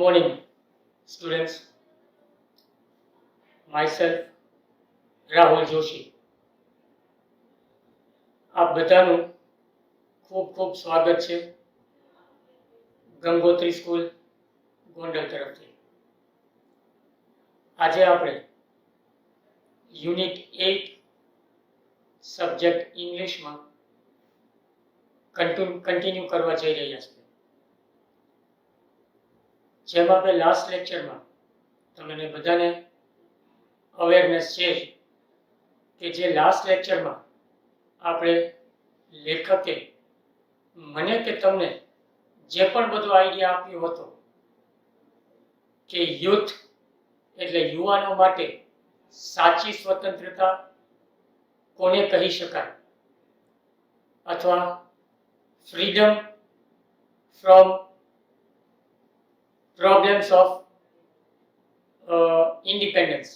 morning, students. Myself, Rahul Joshi. આપ બધાનું ખૂબ ખૂબ સ્વાગત છે ગંગોત્રી સ્કૂલ ગોંડલ તરફથી. આજે આપણે યુનિટ 8 સબ્જેક્ટ ઇંગ્લિશમાં કન્ટિન્યુ કરવા જઈ રહ્યા છીએ. જેમ આપણે લાસ્ટ લેક્ચરમાં તમને બધાને અવેરનેસ છે કે જે લાસ્ટ લેક્ચરમાં આપણે લેખકે મને કે તમને જે પણ બધો આઈડિયા આપ્યો હતો કે યુથ એટલે યુવાનો માટે સાચી સ્વતંત્રતા કોને કહી શકાય અથવા freedom from problems of independence,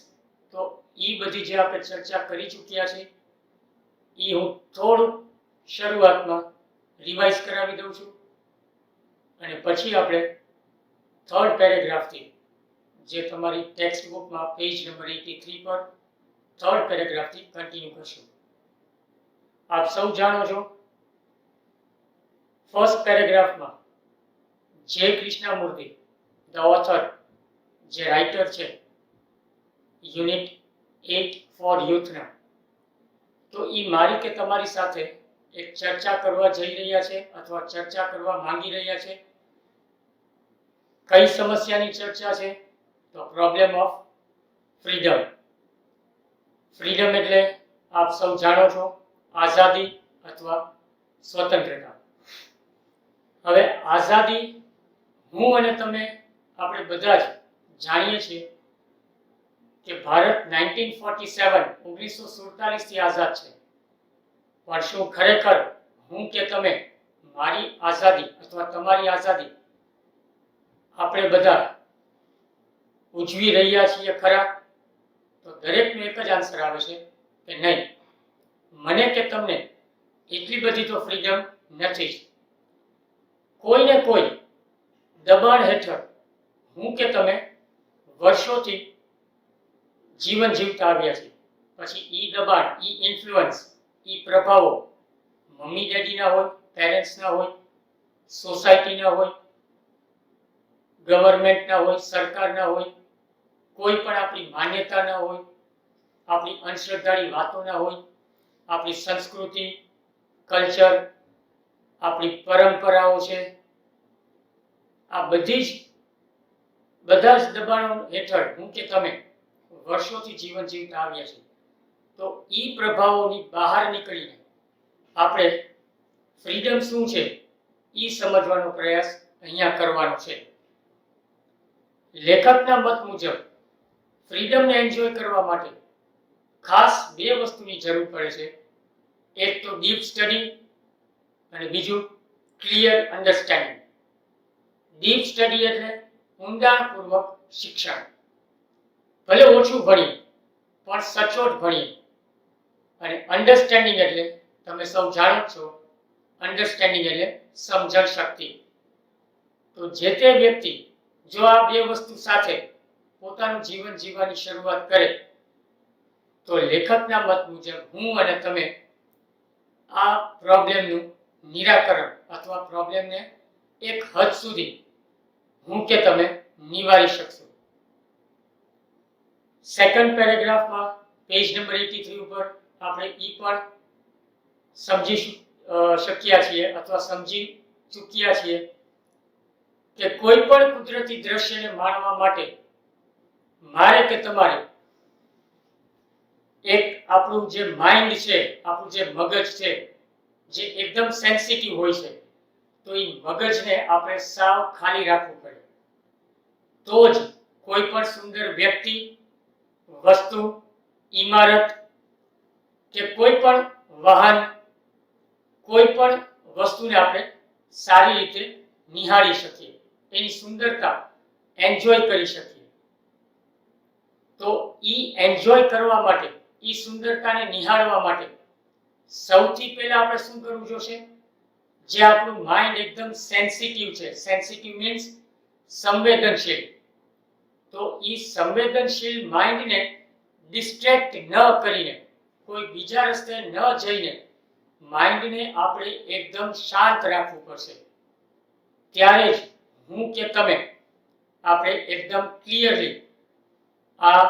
તો એ બધી જે આપણે ચર્ચા કરી ચૂક્યા છે એ હું થોડું શરૂઆતમાં રિવાઇઝ કરાવી દઉં છું અને પછી આપણે થર્ડ પેરેગ્રાફથી જે તમારી ટેક્સ્ટ બુકમાં પેજ નંબર 83 પર થર્ડ પેરેગ્રાફથી કન્ટિન્યુ કરશું. આપ સૌ જાણો છો ફર્સ્ટ પેરેગ્રાફમાં જે કૃષ્ણમૂર્તિ ધ ઓથર જે રાઇટર છે યુનિટ 8 ફોર યુથના, તો એ મારી કે તમારી સાથે એક ચર્ચા કરવા જઈ રહ્યા છે અથવા ચર્ચા કરવા માંગી રહ્યા છે. કઈ સમસ્યાની ચર્ચા છે? તો પ્રોબ્લેમ ઓફ ફ્રીડમ. ફ્રીડમ એટલે આપ સૌ જાણો છો આઝાદી અથવા સ્વતંત્રતા. હવે આઝાદી હું અને તમે આપણે બધા જ જાણીએ છીએ કે ભારત 1947 થી આઝાદ છે. પણ શું ખરેખર હું કે તમે મારી આઝાદી અથવા તમારી આઝાદી આપણે બધા ઉજવી રહ્યા છીએ ખરા? તો દરેકનો એક જ આન્સર આવે છે કે નહીં, મને કે તમને એટલી બધી તો ફ્રીડમ નથી જ. કોઈને કોઈ દબાણ હેઠળ હું કે તમે વર્ષોથી જીવન જીવતા આવ્યા છે. પછી ઈ દબાણ, ઈ ઇન્ફ્લુઅન્સ, ઈ પ્રભાવો મમ્મી ડેડીના હોય, પેરેન્ટ્સના હોય, સોસાયટીના હોય, ગવર્મેન્ટના હોય, સરકારના હોય, કોઈ પણ આપણી માન્યતાના હોય, આપણી અંધશ્રદ્ધાની વાતોના હોય, આપણી સંસ્કૃતિ, કલ્ચર, આપણી પરંપરાઓ છે, આ બધા જ દબાણો હેઠળ હું કે તમે વર્ષોથી જીવન જીવતા આવ્યા છે. તો ઈ પ્રભાવોની બહાર નીકળીને આપણે ફ્રીડમ શું છે ઈ સમજવાનો પ્રયાસ અહીંયા કરવાનો છે. લેખકના મત મુજબ ફ્રીડમને એન્જોય કરવા માટે ખાસ બે વસ્તુની જરૂર પડે છે. એક તો ડીપ સ્ટડી અને બીજું ક્લિયર અન્ડરસ્ટેન્ડિંગ. ડીપ સ્ટડી એટલે ઊંડાણપૂર્વક શિક્ષણ. ભલે ઓછું ભણીએ પણ સચોટ ભણીએ. અને અન્ડરસ્ટેન્ડિંગ એટલે તમે સૌ જાણો છો, અન્ડરસ્ટેન્ડિંગ એટલે સમજણ શક્તિ. તો જે તે વ્યક્તિ જો આ બે વસ્તુ સાથે પોતાનું જીવન જીવવાની શરૂઆત કરે તો લેખકના મત મુજબ હું અને તમે આ પ્રોબ્લેમનું નિરાકરણ અથવા પ્રોબ્લેમને એક હદ સુધી હું કે તમે નિવારી શકશો. સેકન્ડ પેરેગ્રાફમાં પેજ નંબર 83 ઉપર આપણે ઈ પણ સમજી શક્યા છીએ અથવા સમજી ચૂક્યા છીએ કે કોઈ પણ કુદરતી દ્રશ્યને માણવા માટે મારે કે તમારે એક આપણું જે માઇન્ડ છે, આપણું જે મગજ છે, જે એકદમ સેન્સિટિવ હોય છે, તો એ મગજને આપણે સાવ ખાલી રાખવું પડે. તો જ કોઈ પણ સુંદર વ્યક્તિ, વસ્તુ, ઇમારત કે કોઈ પણ વાહન, કોઈ પણ વસ્તુને આપણે સારી રીતે નિહાળી શકીએ, એની સુંદરતા એન્જોય કરી શકીએ. તો ઈ એન્જોય કરવા માટે, ઈ સુંદરતાને નિહાળવા માટે સૌથી પહેલા આપણે શું કરવું જોશે? જે આપણું માઇન્ડ એકદમ સેન્સિટિવ છે, સેન્સિટિવ મીન્સ સંવેદનશીલ. તો એ સંવેદનશીલ માઇન્ડને ડિસ્ટ્રેક્ટ ન કરીને, કોઈ બીજા રસ્તે ન જઈને માઇન્ડને આપણે એકદમ શાંત રાખવું પડશે. ત્યારે જ હું કે તમે આપણે એકદમ ક્લિયરલી આ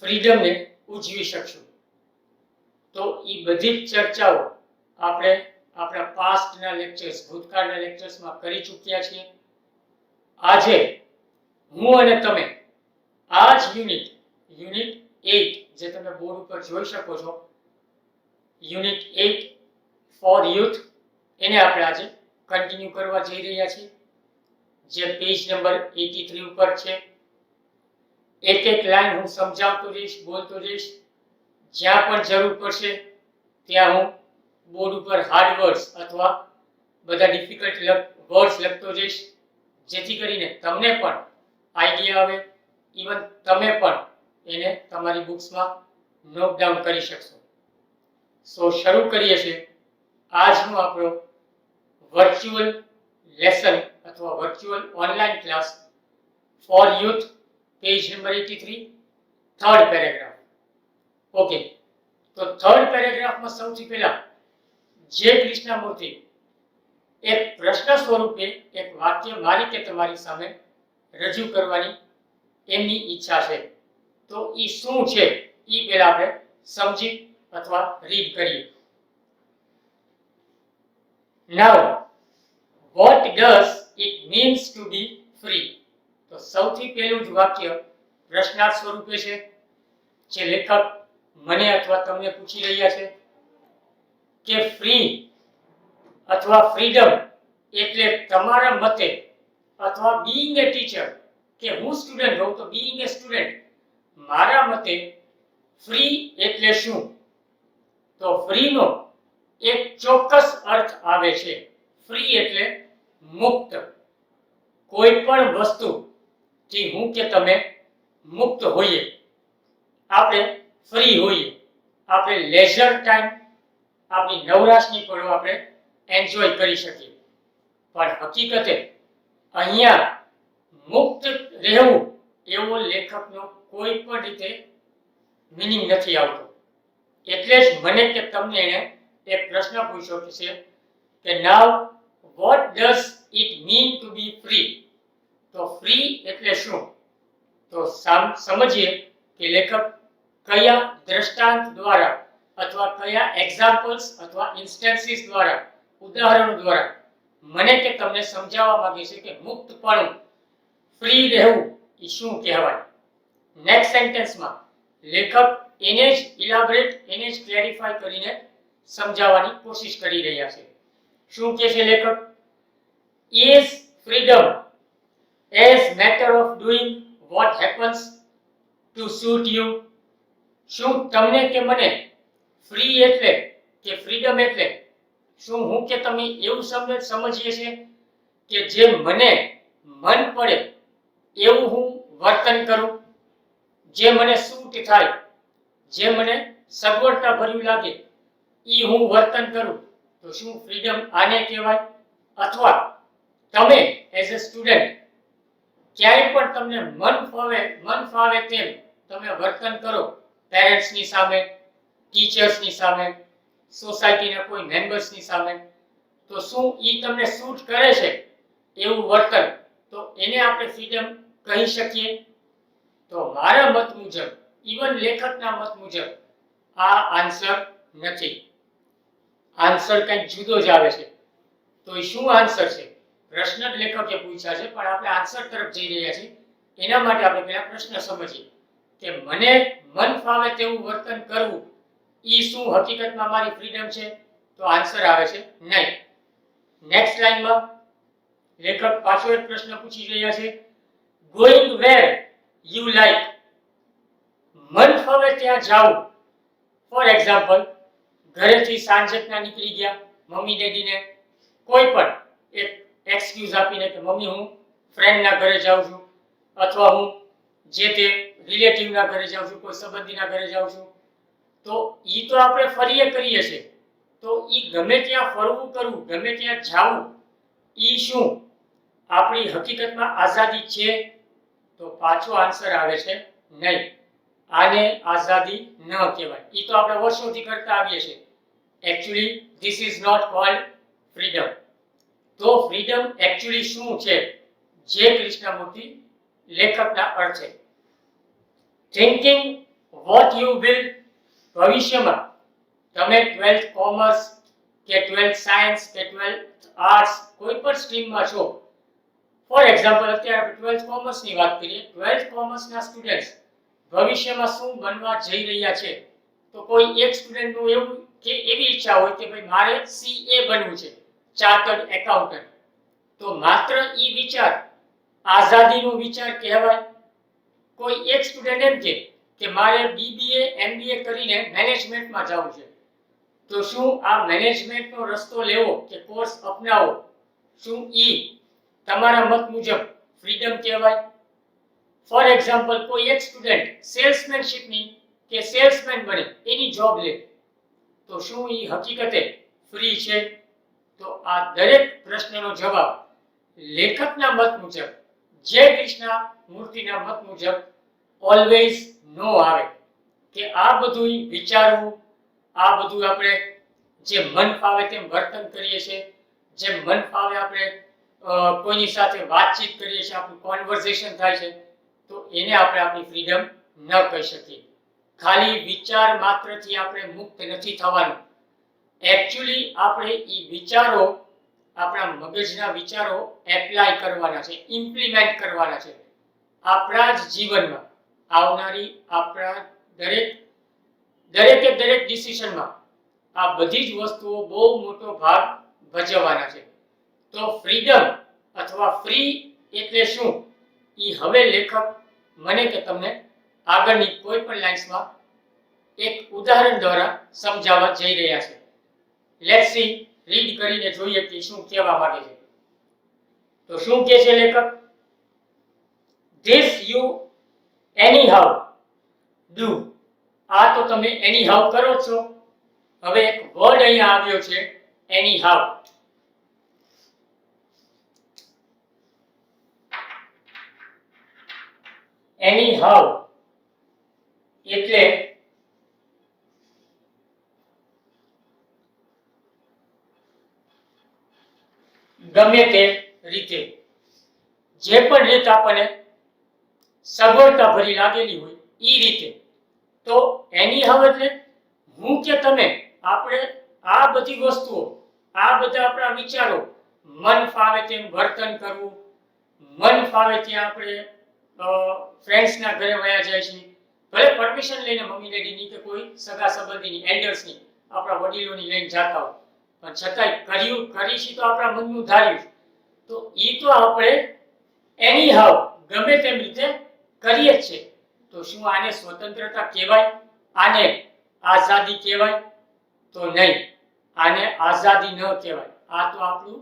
ફ્રીડમને ઉજવી શકશું. તો એ બધી જ ચર્ચાઓ આપણે આપણા પાસ્ટના લેક્ચર્સ, ભૂતકાળના લેક્ચર્સમાં કરી ચૂક્યા છીએ. આજે હું અને તમે આ જ યુનિટ 8 જે તમે બોર્ડ ઉપર જોઈ શકો છો, યુનિટ 8 ફોર યુથ, એને આપણે આજે કન્ટિન્યુ કરવા જઈ રહ્યા છીએ, જે પેજ નંબર 83 ઉપર છે. એક એક લાઈન હું સમજાવતો રહીશ, બોલતો રહીશ. જ્યાં પણ જરૂર પડશે ત્યાં હું બોર્ડ ઉપર હાર્ડ વર્ડ્સ અથવા બધા ડિફિકલ્ટ વર્ડ્સ લખતો જઈશ, જેથી કરીને તમને પણ આઈડિયા આવે, ઇવન તમે પણ એને તમારી બુક્સમાં નોટ ડાઉન કરી શકશો. સો શરૂ કરીએ છીએ આજનો આપણો વર્ચ્યુઅલ લેસન અથવા virtual online class for youth, page number 83, third paragraph. Okay, તો થર્ડ પેરેગ્રાફમાં સૌથી પહેલા જે કૃષ્ણમૂર્તિ એક પ્રશ્ન સ્વરૂપે એક વાક્ય મારી કે તમારી સામે રજૂ કરવાની એમની ઈચ્છા છે. તો એ શું છે એ પહેલા આપણે સમજી અથવા રીડ કરીએ. Now, what does it means to be free? તો સૌથી પહેલું જ વાક્ય પ્રશ્નાર્થ સ્વરૂપે છે, જે લેખક મને અથવા તમને પૂછી રહ્યા છે કે ફ્રી અથવા ફ્રીડમ એટલે તમારા મતે, અથવા બીઈંગ એ ટીચર, કે હું સ્ટુડન્ટ હોઉં તો બીઈંગ એ સ્ટુડન્ટ, મારા મતે ફ્રી એટલે શું? તો ફ્રીનો એક ચોક્કસ અર્થ આવે છે. ફ્રી એટલે મુક્ત. કોઈ પણ વસ્તુથી હું કે તમે મુક્ત હોઈએ, આપણે ફ્રી હોઈએ, આપણે લેઝર ટાઈમ, આપણી નવરાશની પળો આપણે એન્જોય કરી શકીએ. પણ હકીકતે અહીંયા મુક્ત રહેવું એવો લેખકનો કોઈ પણ રીતે મિનિંગ નથી આવતો. એટલે જ મને કે તમને એને એક પ્રશ્ન પૂછ્યો છે કે now what does it mean to be free? તો ફ્રી એટલે શું? તો સમજીએ કે લેખક કયા દ્રષ્ટાંત દ્વારા અથવા કયા એક્ઝામ્પલ્સ અથવા ઇન્સ્ટન્સીસ દ્વારા, ઉદાહરણો દ્વારા મને કે તમને સમજાવવા માંગે છે કે મુક્તપણું, ફ્રી રહેવું એ શું કહેવાય. નેક્સ્ટ સેન્ટેન્સમાં લેખક એને જ ઇલાબરેટ, એને જ ક્લેરિફાય કરીને સમજાવવાની કોશિશ કરી રહ્યા છે. શું કહે છે લેખક? Is freedom as matter of doing what happens to suit you? શું તમને કે મને ફ્રી એટલે કે ફ્રીડમ એટલે શું હું કે તમે એવું સમજીએ છીએ કે જે મને મન પડે એવું હું વર્તન કરું, જે મને સૂટ થાય, જે મને સગવડતા ભર્યું લાગે એ હું વર્તન કરું, તો શું ફ્રીડમ આને કહેવાય? અથવા તમે એઝ અ સ્ટુડન્ટ ક્યાંય પણ તમને મન ફાવે તેમ તમે વર્તન કરો, પેરેન્ટ્સની સામે, ટીચર્સની સામે, સોસાયટીના કોઈ મેમ્બર્સની સામે, તો શું એ તમને સૂટ કરે છે એવું વર્તન, તો એને આપણે ફ્રીડમ કહી શકીએ? તો મારા મત મુજબ, ઇવન લેખકના મત મુજબ આ આન્સર નથી. આન્સર કંઈક જુદો જ આવે છે. તો એ શું આન્સર છે? પ્રશ્ન જ લેખકે પૂછ્યા છે, પણ આપણે આન્સર તરફ જઈ રહ્યા છીએ. એના માટે આપણે પહેલા પ્રશ્ન સમજીએ કે મને મન ફાવે તેવું વર્તન કરવું એ શું હકીકતમાં મારી ફ્રીડમ છે? તો આન્સર આવે છે નહીં. નેક્સ્ટ લાઈનમાં લેખક પાછો એક પ્રશ્ન પૂછી રહ્યા છે, ગોઈંગ વેર યુ લાઈક, મન ફાવે ત્યાં જાવું. ફોર એક્ઝામ્પલ, ઘરેથી સાંજના નીકળી ગયા, મમ્મી ડેડીને કોઈ પણ એક એક્સક્યુઝ આપીને કે મમ્મી હું ફ્રેન્ડના ઘરે જાઉં છું, અથવા હું જે તે રિલેટિવના ઘરે જાઉં છું, કોઈ સંબંધીના ઘરે જાઉં છું, તો ઈ તો આપણે ફરીએ કરીએ છીએ. તો ઈ ગમે ત્યાં ફરવું કરવું, ગમે ત્યાં જાવું, ઈ શું? આપણી હકીકતમાં આઝાદી છે? તો પાછો આન્સર આવે છે નહીં. આને આઝાદી ન કહેવાય. એ તો આપણે વર્ષોથી કરતા આવીએ છીએ. Actually this is not called freedom. તો ફ્રીડમ એકચ્યુઅલી શું છે? જે કૃષ્ણમૂર્તિ લેખકના અર્થે થિંકિંગ વોટ યુ વિલ. ભવિષ્યમાં તમે 12th કોમર્સ કે 12th સાયન્સ કે 12th આર્ટ્સ કોઈ પણ સ્ટ્રીમમાં છો. ફોર એક્ઝામ્પલ અત્યારે 12th કોમર્સની વાત કરીએ. 12th કોમર્સના સ્ટુડન્ટ્સ ભવિષ્યમાં શું બનવા જઈ રહ્યા છે? તો કોઈ એક સ્ટુડન્ટનું એવું કે એવી ઈચ્છા હોય કે ભાઈ મારે CA બનવું છે, ચાર્ટર્ડ એકાઉન્ટન્ટ. તો માત્ર ઈ વિચાર આઝાદીનો વિચાર કહેવાય? કોઈ એક સ્ટુડન્ટ એમ કે મારે BBA MBA કરીને મેનેજમેન્ટમાં જવું છે. તો શું આ મેનેજમેન્ટનો રસ્તો લેવો કે કોર્સ અપનાવો, શું ઈ તમારા મત મુજબ ફ્રીડમ કહેવાય? ફોર એક્ઝામ્પલ કોઈ એક સ્ટુડન્ટ સેલ્સમેનશિપની કે સેલ્સમેન બને, એની જોબ લે, તો શું ઈ હકીકતે ફ્રી છે? તો આ દરેક પ્રશ્નનો જવાબ લેખકના મત મુજબ, જે કૃષ્ણમૂર્તિના મત મુજબ ઓલવેઝ નો આવે. કે આ બધું વિચારવું, આ બધું આપણે જે મન ફાવે તેમ વર્તન કરીએ છીએ, જે મન ફાવે આપણે કોઈની સાથે વાતચીત કરીએ છીએ, આપણું કોન્વર્ઝેશન થાય છે, તો એને આપણે આપણી ફ્રીડમ ન કહી શકીએ. ખાલી વિચાર માત્રથી આપણે મુક્ત નથી થવાનું. એકચ્યુઅલી આપણે એ વિચારો, આપણા મગજના વિચારો એપ્લાય કરવાના છે, ઇમ્પ્લિમેન્ટ કરવાના છે આપણા જ જીવનમાં. આવનારી આપણા દરેકે દરેક ડિસિઝનમાં આ બધી જ વસ્તુઓ બહુ મોટો ભાગ ભજવવાના છે. તો ફ્રીડમ અથવા ફ્રી એટલે શું? એ હવે લેખક મને કે તમને આગળની કોઈ પણ લાઇન્સમાં એક ઉદાહરણ દ્વારા સમજાવવા જઈ રહ્યા છે. લેટ્સ સી, રીડ કરીને જોઈએ કે શું કહેવા માંગે છે. તો શું કહે છે લેખક? This you anyhow do. આ તો તમે એનીહાઉ કરો છો. હવે એક વર્ડ અહીંયા આવ્યો છે એનીહાઉ. એનીહાઉ એટલે ગમે તે રીતે, જે પણ રીત આપણને સગવડતા ભરી લાગેલી હોય એ રીતે. તો એનીહાઉ એટલે હું કે તમે, આપણે આ બધી વસ્તુઓ, આ બધા આપણા વિચારો મન ફાવે તેમ વર્તન કરવું, મન ફાવે ત્યાં આપણે ફ્રેન્ડ્સના ઘરે વયા જાય છે, ભલે પરમિશન લઈને મમ્મી ડેડીની કે કોઈ સગા સંબંધીની, એલ્ડર્સની, આપણા વડીલોની લઈને જતા હોય, પણ છતાંય કરીશું તો આપણા મનનું ધાર્યું. તો એ તો આપણે એનીહાઉ ગમે તેમ રીતે કરીએ જ છે. તો શું આને સ્વતંત્રતા કહેવાય? આને આઝાદી કહેવાય? તો નહીં, આને આઝાદી ન કહેવાય. આ તો આપણું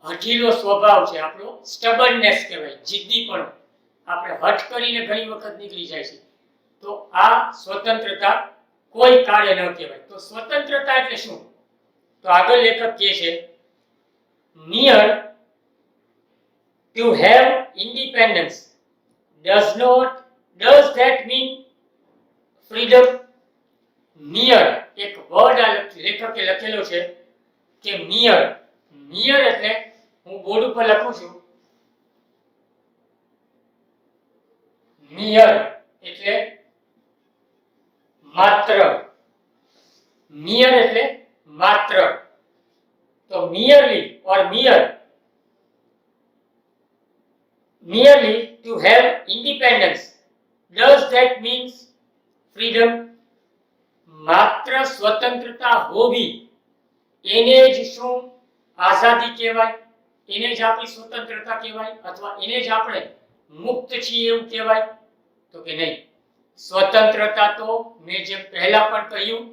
હઠીલો સ્વભાવ છે, આપણો સ્ટબર્નનેસ કહેવાય, જિદ્દીપણું. આપણે હઠ કરીને ઘણી વખત નીકળી જાય છે. તો આ સ્વતંત્રતા કોઈ કાળે ન કહેવાય. તો સ્વતંત્રતા એટલે શું? તો આગળ લેખક કહે છે, near to have independence does that mean freedom? Near એક વર્ડ આ લેખકે લખેલો છે કે નિયર. નિયર એટલે હું બોર્ડ ઉપર લખું છું, નિયર એટલે માત્ર. નિયર એટલે માત્ર. તો merely or merely to have independence, does that means freedom? માત્ર સ્વતંત્રતા હોવી એને જ શું આઝાદી કહેવાય? એને જ આપણી સ્વતંત્રતા કહેવાય? અથવા એને જ આપણે મુક્ત છીએ એવું કહેવાય? તો કે નહીં. સ્વતંત્રતા તો મેં જેમ પહેલા પણ કહ્યું,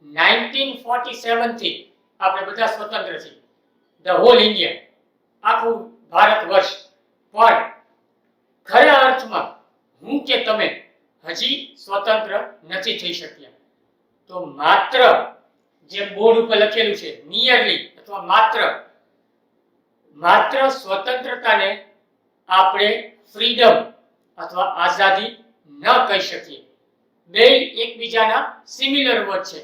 1947 થી આપણે બધા સ્વતંત્ર છીએ, ધ હોલ ઇન્ડિયા, આખું ભારત વર્ષ. પણ ખરા અર્થમાં હું કે તમે હજી સ્વતંત્ર નથી થઈ શક્યા. તો માત્ર જે બોર્ડ ઉપર લખેલું છે નિયરલી અથવા માત્ર, માત્ર સ્વતંત્રતાને આપણે ફ્રીડમ અથવા આઝાદી ન કહી શકીએ. બે એકબીજાના સિમિલર વર્ડ છે.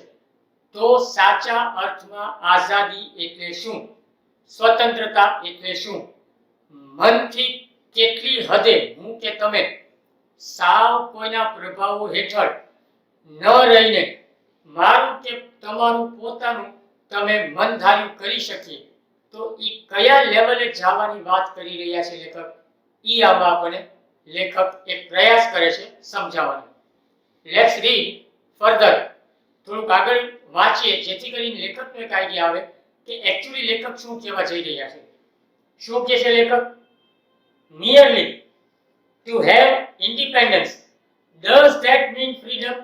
તો સાચા અર્થમાં આઝાદી એટલે શું, સ્વતંત્રતા એટલે શું? મનથી કેટલી હદે હું કે તમે સાવ કોઈના પ્રભાવો હેઠળ ન રહીને મારું કે તમારું પોતાનું તમે મન ધાર્યું કરી શકીએ, તો એ કયા લેવલે જવાની વાત કરી રહ્યા છે લેખક, ઈ આમાં આપણને લેખક એક પ્રયાસ કરે છે સમજાવવાનો. Let's read further. થોડુંક આગળ વાંચીએ જેથી કરીને લેખકને એક આઈડિયા આવે કે એકચ્યુઅલી લેખક શું કહેવા જઈ રહ્યા છે. શું કહે છે લેખક? merely to have independence, does that mean freedom?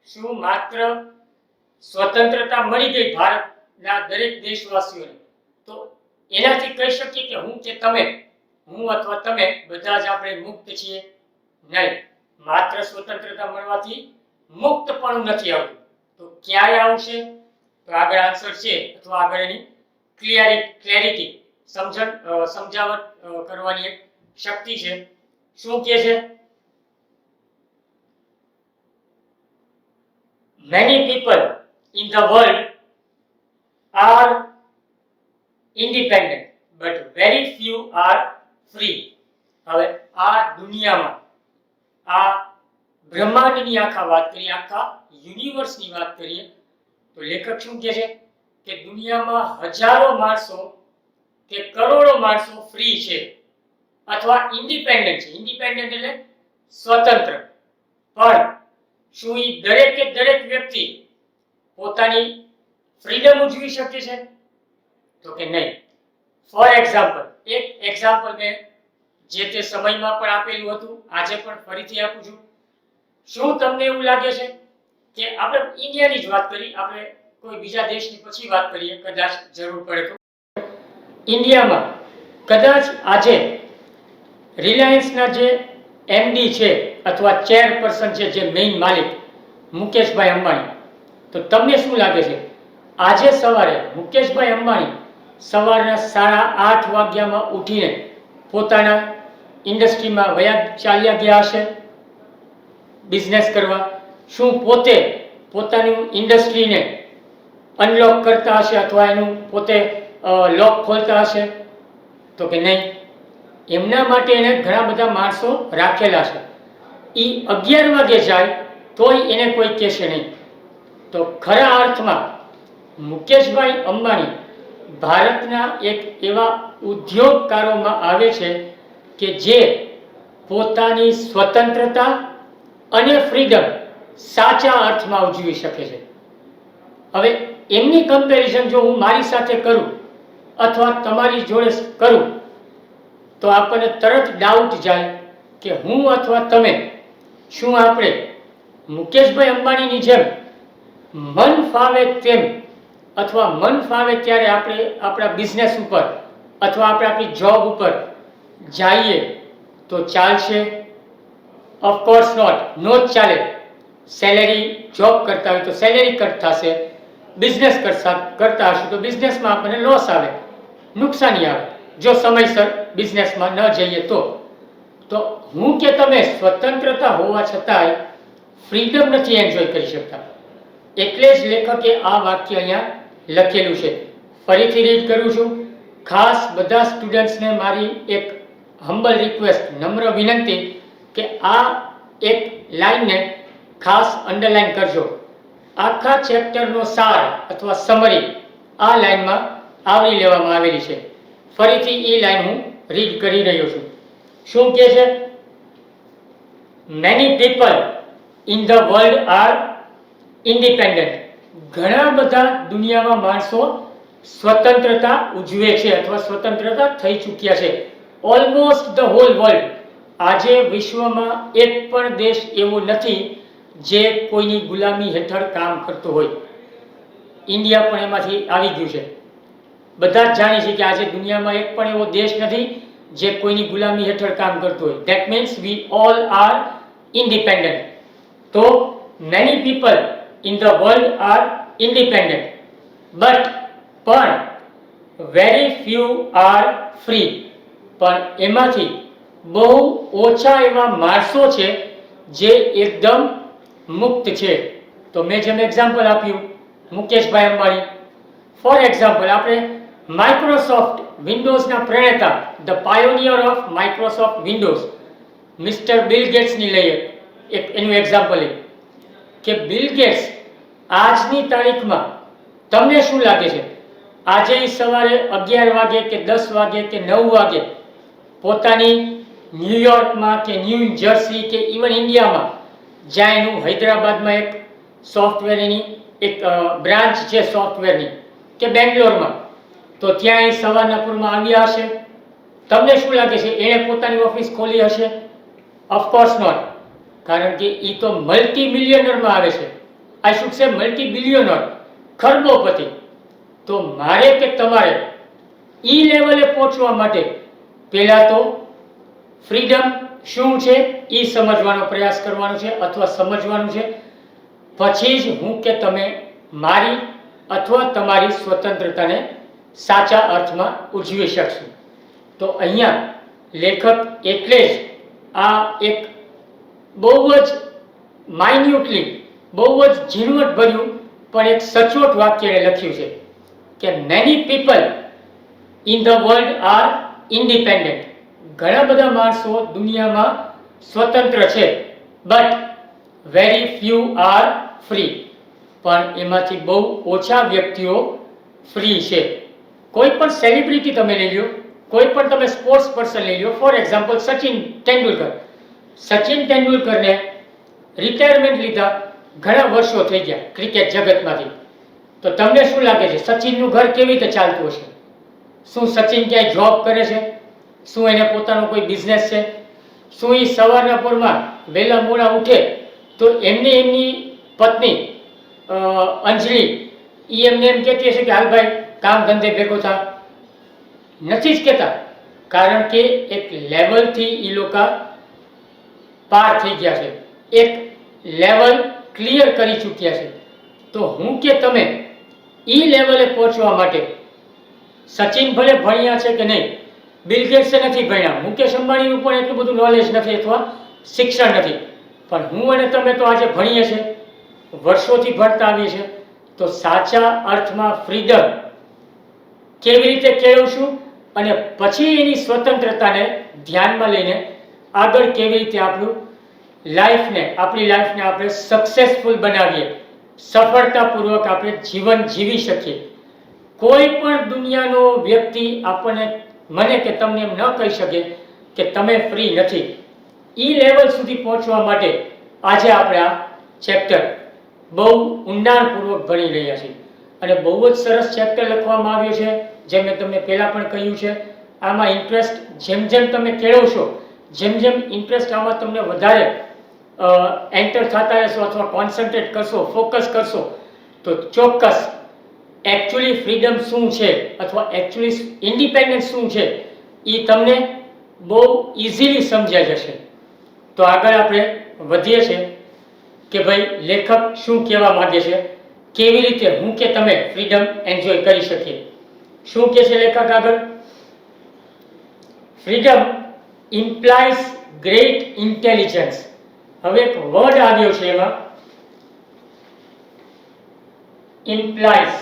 શું માત્ર સ્વતંત્રતા મળી ગઈ ભારતના દરેક દેશવાસીઓને તો એનાથી કહી શકીએ કે હું કે તમે, હું અથવા તમે બધા જ આપણે મુક્ત છીએ? નહીં. માત્ર સ્વતંત્રતા મળવાથી મુક્તપણું નથી આવતું. તો ક્યારે આવશે? તો આગળ આન્સર છે અથવા આગળ એની ક્લેરિટી સમજાવટ કરવાની એક શક્તિ છે. શું કહે છે? many people in the world are independent but very few are free. હવે આ દુનિયામાં, આ બ્રહ્માંડની આખા વાત કરીએ, આખા યુનિવર્સની વાત કરીએ તો લેખક શું કહે છે કે દુનિયામાં હજારો માણસો કે કરોડો માણસો ફ્રી છે અથવા ઇન્ડિપેન્ડન્ટ છે. ઇન્ડિપેન્ડન્ટ એટલે સ્વતંત્ર. પણ શું એ દરેકે દરેક વ્યક્તિ પોતાની ફ્રીડમ ઉજવી શકે છે? તો કે નહીં. ફોર એક્ઝામ્પલ, એક એક્ઝામ્પલ મેં જે તે સમયમાં પણ આપેલું હતું, આજે પણ ફરીથી આપું છું. શું તમને એવું લાગે છે કે આપણે ઇન્ડિયાની જ વાત કરી, આપણે કોઈ બીજા દેશની પછી વાત કરીએ કદાચ જરૂર પડે તો. ઇન્ડિયામાં કદાચ આજે રિલાયન્સના જે એમડી છે અથવા ચેરપર્સન છે, જે મેઇન માલિક મુકેશભાઈ અંબાણી, તો તમને શું લાગે છે આજે સવારે મુકેશભાઈ અંબાણી સવારના 8:30 વાગ્યામાં ઉઠીને પોતાના ઇન્ડસ્ટ્રીમાં ચાલ્યા ગયા હશે બિઝનેસ કરવા? શું પોતે પોતાની ઇન્ડસ્ટ્રીને અનલોક કરતા હશે અથવા એનું પોતે લોક ખોલતા હશે? તો કે નહીં. એમના માટે એને ઘણા બધા માણસો રાખેલા છે. એ 11 વાગે જાય તોય એને કોઈ કહેશે નહીં. તો ખરા અર્થમાં મુકેશભાઈ અંબાણી ભારતના એક એવા ઉદ્યોગકારોમાં આવે છે કે જે પોતાની સ્વતંત્રતા અને ફ્રીડમ સાચા અર્થમાં ઉજવી શકે છે. હવે એમની કમ્પેરિઝન જો હું મારી સાથે કરું અથવા તમારી જોડે કરું તો આપણને તરત ડાઉટ જાય કે હું અથવા તમે, શું આપણે મુકેશભાઈ અંબાણીની જેમ મન ફાવે તેમ અથવા મન ફાવે ત્યારે આપણે આપણા બિઝનેસ ઉપર અથવા આપણે આપણી જોબ ઉપર જઈએ તો ચાલશે? Of course not. નો જ ચાલે. સેલેરી જોબ કરતા હોય તો સેલેરી કટ થશે, બિઝનેસ કરતા હશે તો બિઝનેસમાં આપણને લોસ આવે, નુકસાની આવે જો સમયસર બિઝનેસમાં ન જઈએ તો. તો હું કે તમે સ્વતંત્રતા હોવા છતાંય ફ્રીડમ નથી એન્જોય કરી શકતા. એટલે જ લેખકે આ વાક્ય અહીંયા લખેલું છે. ફરીથી રીડ કરું છું. ખાસ બધા સ્ટુડન્ટ્સને મારી એક હમ્બલ રિક્વેસ્ટ, નમ્ર વિનંતી કે આ એક લાઈનને ખાસ અંડરલાઈન કરજો. આખા ચેપ્ટરનો સાર અથવા સમરી આ લાઈનમાં આવરી લેવામાં આવેલી છે. ફરીથી એ લાઈન હું રીડ કરી રહ્યો છું. શું કહે છે? many people in the world are independent. ઘણા બધા દુનિયામાં માણસો સ્વતંત્રતા ઉજવે છે અથવા સ્વતંત્રતા થઈ ચૂક્યા છે. Almost the hall world. આજે વિશ્વમાં એક પણ દેશ એવો નથી જે કોઈની ગુલામી હેઠળ કામ કરતો હોય. ઇન્ડિયા પણ એમાંથી આવી ગયું છે. બધા જ જાણે છે કે આજે દુનિયામાં એક પણ એવો દેશ નથી જે કોઈની ગુલામી હેઠળ કામ કરતો હોય. That means we all are independent. તો many people in the world are independent, but પણ વેરી ફ્યુ આર ફ્રી, પણ એમાંથી બહુ ઓછા એવા માણસો છે જે એકદમ મુક્ત છે. તો મેં જેમ એક્ઝામ્પલ આપ્યું મુકેશભાઈ અંબાણી. ફોર એક્ઝામ્પલ આપણે માઇક્રોસોફ્ટ વિન્ડોઝના પ્રણેતા, the pioneer of Microsoft Windows, mister Bill ગેટ્સની લઈએ એક એનું એક્ઝામ્પલ કે બિલ ગેટ્સ આજની તારીખમાં તમને શું લાગે છે આજે સવારે 11 વાગે કે 10 વાગે કે 9 વાગે પોતાની ન્યુયોર્કમાં કે ન્યૂ જર્સી કે ઇવન ઇન્ડિયામાં જ્યાં એનું હૈદરાબાદમાં એક સોફ્ટવેરની એક બ્રાન્ચ છે સોફ્ટવેરની, કે બેંગ્લોરમાં, તો ત્યાં એ સવારના પૂરમાં આવ્યા હશે? તમને શું લાગે છે એણે પોતાની ઓફિસ ખોલી હશે? ઓફકોર્સ નોટ, કારણ કે એ તો મલ્ટી મિલિયનરમાં આવે છે. I should say multi billionaire, ખરબોપતિ. તો મારે કે તમારે ઈ લેવલે પહોંચવા માટે પહેલા તો ફ્રીડમ શું છે એ સમજવાનો પ્રયાસ કરવાનો છે અથવા સમજવાનું છે. પછી જ હું કે તમે મારી અથવા તમારી સ્વતંત્રતાને સાચા અર્થમાં ઉજવી શકશું. તો અહીંયા લેખક એટલે જ આ એક બહુ જ માઇન્યુટલી, બહુ જ ઝીણવટભર્યું પણ એક સચોટ વાક્યને લખ્યું છે કે many people in the world are independent. ઘણા બધા માણસો દુનિયામાં સ્વતંત્ર છે, but very few are free, પણ એમાંથી બહુ ઓછા વ્યક્તિઓ ફ્રી છે. કોઈ પણ સેલિબ્રિટી તમે લઈ લો, કોઈ પણ તમે સ્પોર્ટ્સ પર્સન લઈ લો, ફોર એક્ઝામ્પલ સચિન તેંડુલકર. સચિન તેંડુલકરને રિટાયરમેન્ટ લીધા ઘણા વર્ષો થઈ ગયા ક્રિકેટ જગતમાંથી. તો તમને શું લાગે છે સચિનનું ઘર કેવી રીતે ચાલતું હશે? શું સચિન ક્યાંય જોબ કરે છે? શું એને પોતાનો કોઈ બિઝનેસ છે? શું એ સવારના પોરમાં વહેલા મોડા ઉઠે તો એમની પત્ની અંજલિ એમને એમ કહેતી હશે કે હાલ ભાઈ કામ ધંધે ભેગો થા? નથી જ કહેતા, કારણ કે એક લેવલથી એ લોકો પાર થઈ ગયા છે, એક લેવલ ક્લિયર કરી ચૂક્યા છે. તો હું કે તમે ઈ લેવલે પહોંચવા માટે, સચિન ભલે ભણ્યા છે કે નહીં, બિલ ગેટ્સે નથી ભણ્યા, મુકેશ અંબાણીનું પણ એટલું બધું નોલેજ નથી અથવા શિક્ષણ નથી, પણ હું અને તમે તો આજે ભણીએ છીએ, વર્ષોથી ભણતા આવીએ છીએ. તો સાચા અર્થમાં ફ્રીડમ કેવી રીતે કેળવશું અને પછી એની સ્વતંત્રતાને ધ્યાનમાં લઈને આગળ કેવી રીતે આપણી લાઈફને આપણે સક્સેસફુલ બનાવીએ, સફળતાપૂર્વક આપણે જીવન જીવી શકીએ. કોઈ પણ દુનિયાનો વ્યક્તિ આપણને, મને કે તમને એમ ન કહી શકે કે તમે ફ્રી નથી. ઈ લેવલ સુધી પહોંચવા માટે આજે આપણે આ ચેપ્ટર બહુ ઊંડાણપૂર્વક ભણી રહ્યા છીએ અને બહુ જ સરસ ચેપ્ટર લખવામાં આવ્યું છે. જેમ મેં તમને પહેલાં પણ કહ્યું છે, આમાં ઇન્ટરેસ્ટ જેમ જેમ તમે કેળવશો, જેમ જેમ ઇન્ટરેસ્ટ આમાં તમને વધારે એન્ટર થતા રહેશો અથવા કોન્સન્ટ્રેટ કરશો, ફોકસ કરશો, તો ચોક્કસ એકચ્યુઅલી ફ્રીડમ શું છે અથવા એકચ્યુઅલી ઇન્ડિપેન્ડન્સ શું છે એ તમને બહુ ઇઝીલી સમજાઈ જશે. તો આગળ આપણે વધીએ છીએ કે ભાઈ લેખક શું કહેવા માંગે છે, કેવી રીતે હું કે તમે ફ્રીડમ એન્જોય કરી શકીએ. શું કહે છે લેખક આગળ? Freedom implies great intelligence. હવે એક વર્ડ આવ્યો છે એમાં, ઇમ્પ્લાઇઝ,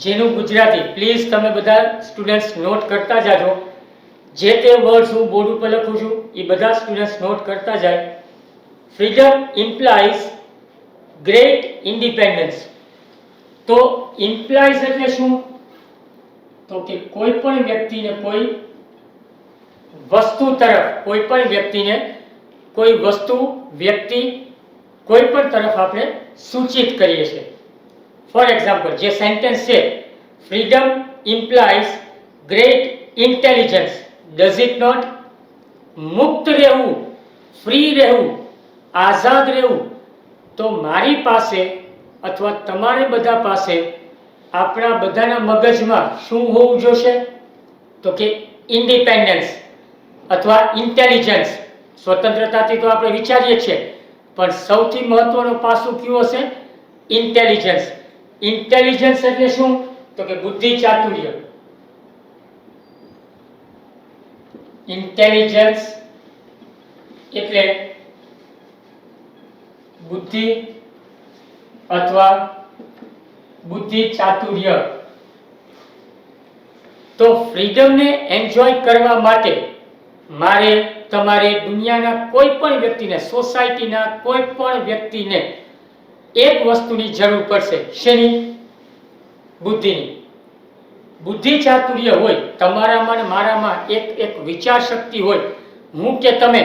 જેનું ગુજરાતી પ્લીઝ તમે બધા સ્ટુડન્ટ્સ નોટ કરતા જાજો. જે તે વર્ડ્સ હું બોર્ડ ઉપર લખું છું એ બધા સ્ટુડન્ટ્સ નોટ કરતા જાય. Freedom implies great independence. તો ઇમ્પ્લાઇઝ એટલે શું? તો કે કોઈ પણ વ્યક્તિને કોઈ વસ્તુ તરફ, કોઈ પણ વ્યક્તિને કોઈ વસ્તુ, વ્યક્તિ, કોઈ પણ તરફ આપણે સૂચિત કરીએ છીએ. ફોર એક્ઝામ્પલ જે સેન્ટેન્સ છે, freedom implies great intelligence, does it not? મુક્ત રહેવું, ફ્રી રહેવું, આઝાદ રહેવું. તો મારી પાસે અથવા તમારે બધા પાસે આપણા બધાના મગજમાં શું હોવું જોશે? તો કે ઇન્ડિપેન્ડન્સ અથવા ઇન્ટેલિજન્સ. સ્વતંત્રતાથી તો આપણે વિચારીએ છીએ, પણ સૌથી મહત્વનો પાસું કયું હશે? ઇન્ટેલિજન્સ. ઇન્ટેલિજન્સ એટલે શું? તો કે બુદ્ધિ ચાતુર્ય. ઇન્ટેલિજન્સ એટલે બુદ્ધિ અથવા બુદ્ધિ ચાતુર્ય. તો ફ્રીડમને એન્જોય કરવા માટે મારે તમારે દુનિયાના કોઈ પણ વ્યક્તિને, સોસાયટીના કોઈ પણ વ્યક્તિને એક વસ્તુની જરૂર પડશે. શેની? બુદ્ધિની. બુદ્ધિ ચાતુર્ય હોય તમારામાં ને મારામાં, એક વિચાર શક્તિ હોય. હું કે તમે